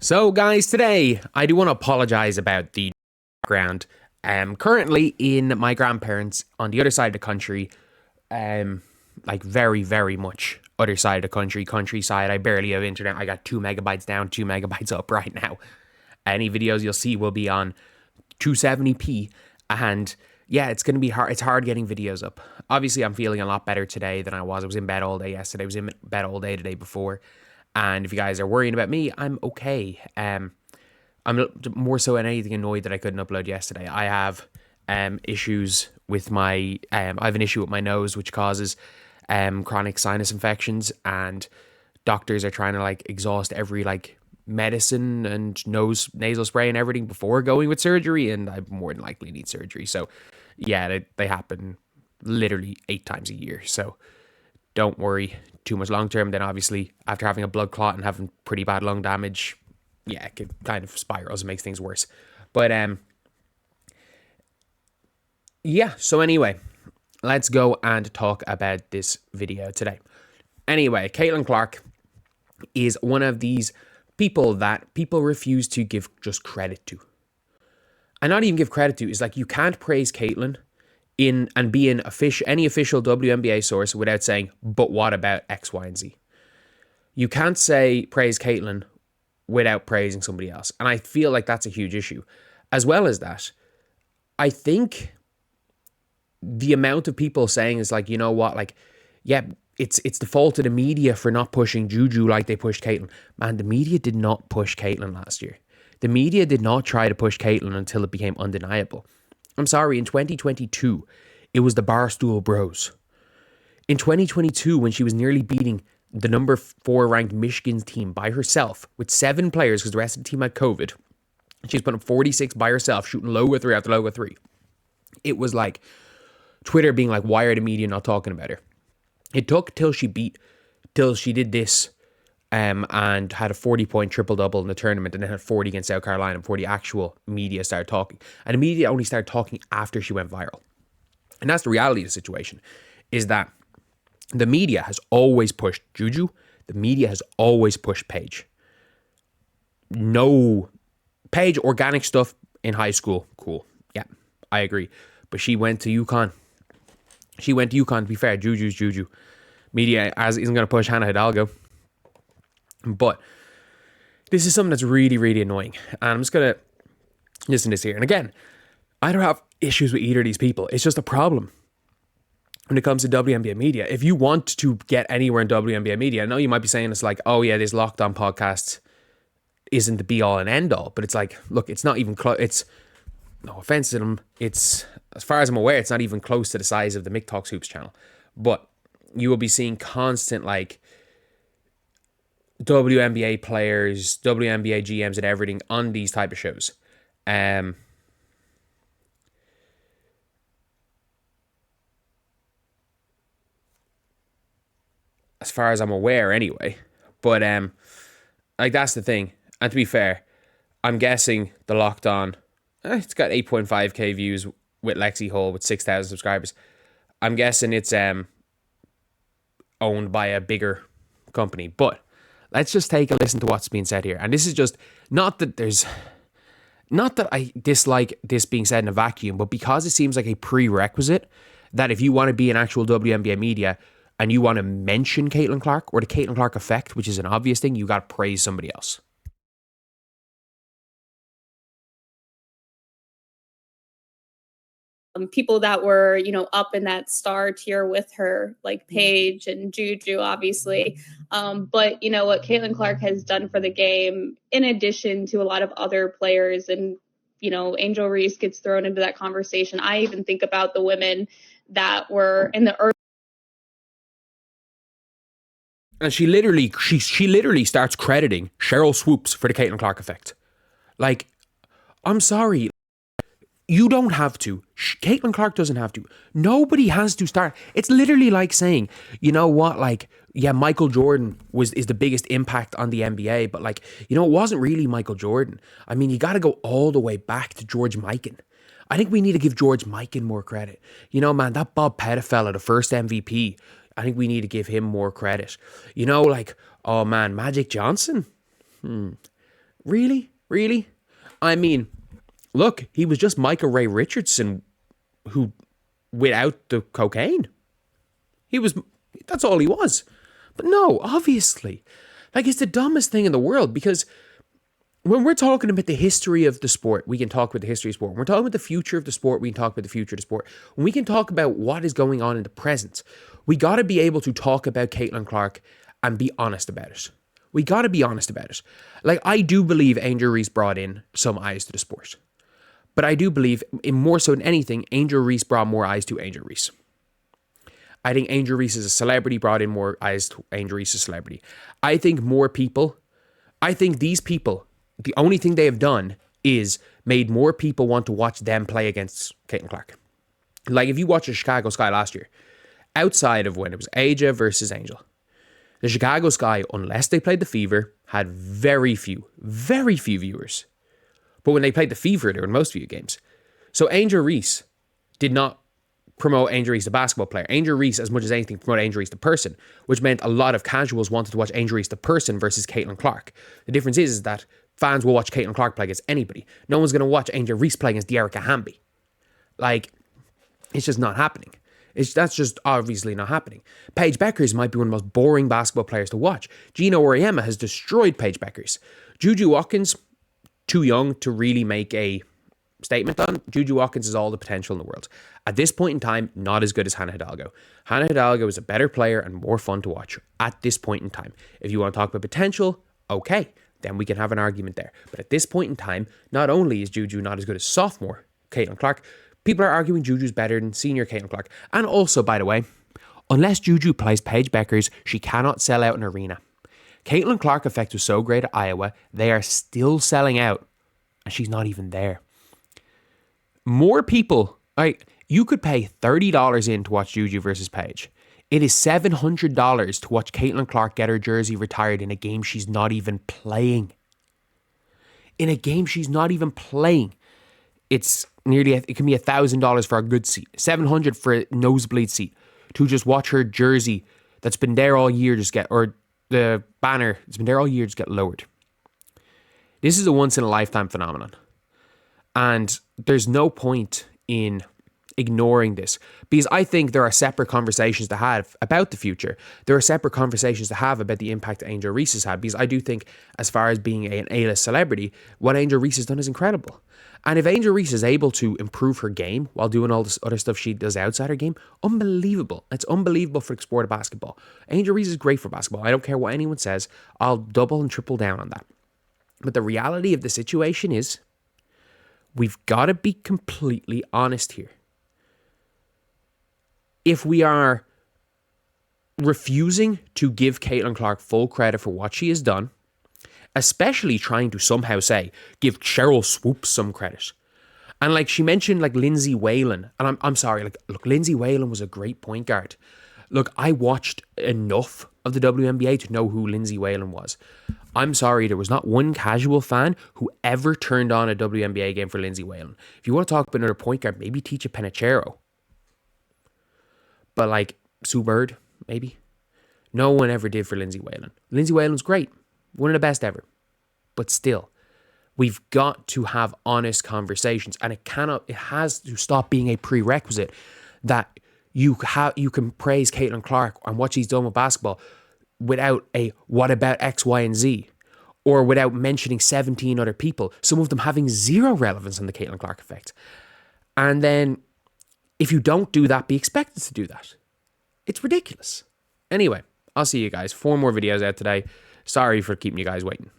So, guys, today I do want to apologize about the background. Currently in my grandparents on the other side of the country, like very, very much other side of the country, countryside. I barely have internet. I got 2 megabytes down, 2 megabytes up right now. Any videos you'll see will be on 270p, and yeah, it's gonna be hard. It's hard getting videos up. Obviously, I'm feeling a lot better today than I was. I was in bed all day yesterday. I was in bed all day the day before. And if you guys are worrying about me, I'm okay. I'm more so than anything annoyed that I couldn't upload yesterday. I have issues with my I have an issue with my nose, which causes chronic sinus infections, and doctors are trying to like exhaust every like medicine and nasal spray and everything before going with surgery, and I more than likely need surgery. So yeah, they happen literally 8 times a year. So don't worry too much long term. Then obviously after having a blood clot and having pretty bad lung damage, yeah, it could kind of spirals and makes things worse. But yeah, so anyway, let's go and talk about this video today. Anyway, Caitlin Clark is one of these people that people refuse to give just credit to. And not even give credit to. Is like you can't praise Caitlin in and be in any official WNBA source without saying, but what about X, Y, and Z? You can't say praise Caitlin without praising somebody else. And I feel like that's a huge issue. As well as that, I think the amount of people saying is like, you know what, like, yeah, it's the fault of the media for not pushing Juju like they pushed Caitlin. Man, the media did not push Caitlin last year. The media did not try to push Caitlin until it became undeniable. I'm sorry, in 2022, it was the Barstool Bros. In 2022, when she was nearly beating the number 4 ranked Michigan team by herself with 7 players because the rest of the team had COVID, she's put up 46 by herself, shooting logo 3 after logo 3. It was like Twitter being like, why are the media not talking about her? It took till she did this and had a 40-point triple-double in the tournament and then had 40 against South Carolina before the actual media started talking. And the media only started talking after she went viral. And that's the reality of the situation, is that the media has always pushed Juju. The media has always pushed Paige. No, Paige, organic stuff in high school, cool. Yeah, I agree. But she went to UConn. To be fair. Juju's Juju. Media isn't going to push Hannah Hidalgo. But this is something that's really, really annoying. And I'm just going to listen to this here. And again, I don't have issues with either of these people. It's just a problem when it comes to WNBA media. If you want to get anywhere in WNBA media, I know you might be saying it's like, oh yeah, this Locked On podcast isn't the be all and end all. But it's like, look, it's not even close. It's, no offense to them, it's, as far as I'm aware, it's not even close to the size of the Mick Talks Hoops channel. But you will be seeing constant like WNBA players, WNBA GMs and everything on these type of shows. As far as I'm aware anyway. But like that's the thing. And to be fair, I'm guessing the Locked On, it's got 8.5k views with Lexi Hall with 6,000 subscribers. I'm guessing it's owned by a bigger company. But let's just take a listen to what's being said here. And this is just, not that I dislike this being said in a vacuum, but because it seems like a prerequisite that if you want to be an actual WNBA media and you want to mention Caitlin Clark or the Caitlin Clark effect, which is an obvious thing, you got to praise somebody else. People that were, up in that star tier with her, like Paige and Juju, obviously. But what Caitlin Clark has done for the game, in addition to a lot of other players, and, Angel Reese gets thrown into that conversation. I even think about the women that were in the early. And she literally starts crediting Cheryl Swoops for the Caitlin Clark effect. Like, I'm sorry. You don't have to. Caitlin Clark doesn't have to. Nobody has to start. It's literally like saying, you know what, like, yeah, Michael Jordan is the biggest impact on the NBA, but like, it wasn't really Michael Jordan. I mean, you got to go all the way back to George Mikan. I think we need to give George Mikan more credit. Man, that Bob Pettit fella, the first MVP, I think we need to give him more credit. Like, oh man, Magic Johnson. Really? Really? I mean, look, he was just Michael Ray Richardson who, without the cocaine. That's all he was. But no, obviously. Like, it's the dumbest thing in the world, because when we're talking about the history of the sport, we can talk about the history of sport. When we're talking about the future of the sport, we can talk about the future of the sport. When we can talk about what is going on in the present, we got to be able to talk about Caitlin Clark and be honest about it. We got to be honest about it. Like, I do believe Angel Reese brought in some eyes to the sport. But I do believe, in more so than anything, Angel Reese brought more eyes to Angel Reese. I think Angel Reese as a celebrity brought in more eyes to Angel Reese as a celebrity. I think these people, the only thing they have done is made more people want to watch them play against Caitlin Clark. Like, if you watch the Chicago Sky last year, outside of when it was Aja versus Angel, the Chicago Sky, unless they played the Fever, had very few viewers. But when they played the Fever, they were in most of the games. So Angel Reese did not promote Angel Reese the basketball player. Angel Reese, as much as anything, promoted Angel Reese the person, which meant a lot of casuals wanted to watch Angel Reese the person versus Caitlin Clark. The difference is that fans will watch Caitlin Clark play against anybody. No one's going to watch Angel Reese play against Dearica Hamby. Like, it's just not happening. That's just obviously not happening. Paige Beckers might be one of the most boring basketball players to watch. Gino Auriemma has destroyed Paige Beckers. Juju Watkins, too young to really make a statement on. Juju Watkins has all the potential in the world. At this point in time, not as good as Hannah Hidalgo. Hannah Hidalgo is a better player and more fun to watch at this point in time. If you want to talk about potential, okay, then we can have an argument there. But at this point in time, not only is Juju not as good as sophomore Caitlin Clark, people are arguing Juju's better than senior Caitlin Clark. And also, by the way, unless Juju plays Paige Beckers, she cannot sell out an arena. Caitlin Clark effect was so great at Iowa, they are still selling out, and she's not even there. More people, like, you could pay $30 in to watch Juju versus Paige. It is $700 to watch Caitlin Clark get her jersey retired in a game she's not even playing. In a game she's not even playing. It can be $1,000 for a good seat, $700 for a nosebleed seat, to just watch her jersey that's been there all year or the banner that's been there all year just get lowered. This is a once in a lifetime phenomenon. And there's no point in ignoring this, because I think there are separate conversations to have about the future. There are separate conversations to have about the impact that Angel Reese has had, because I do think, as far as being an A-list celebrity, what Angel Reese has done is incredible. And if Angel Reese is able to improve her game while doing all this other stuff she does outside her game, unbelievable. It's unbelievable for the sport of basketball. Angel Reese is great for basketball. I don't care what anyone says. I'll double and triple down on that. But the reality of the situation is, we've got to be completely honest here. If we are refusing to give Caitlin Clark full credit for what she has done, especially trying to somehow give Cheryl Swoops some credit. And like she mentioned, like Lindsay Whalen, and I'm sorry, look, Lindsay Whalen was a great point guard. Look, I watched enough of the WNBA to know who Lindsay Whalen was. I'm sorry, there was not one casual fan who ever turned on a WNBA game for Lindsay Whalen. If you want to talk about another point guard, maybe Teacha Penichero. But like Sue Bird, maybe. No one ever did for Lindsay Whalen. Lindsay Whalen's great. One of the best ever. But still, we've got to have honest conversations, and it has to stop being a prerequisite that you can praise Caitlin Clark and what she's done with basketball without a what about X, Y, and Z, or without mentioning 17 other people, some of them having zero relevance on the Caitlin Clark effect. And then if you don't do that, be expected to do that. It's ridiculous. Anyway, I'll see you guys. 4 more videos out today. Sorry for keeping you guys waiting.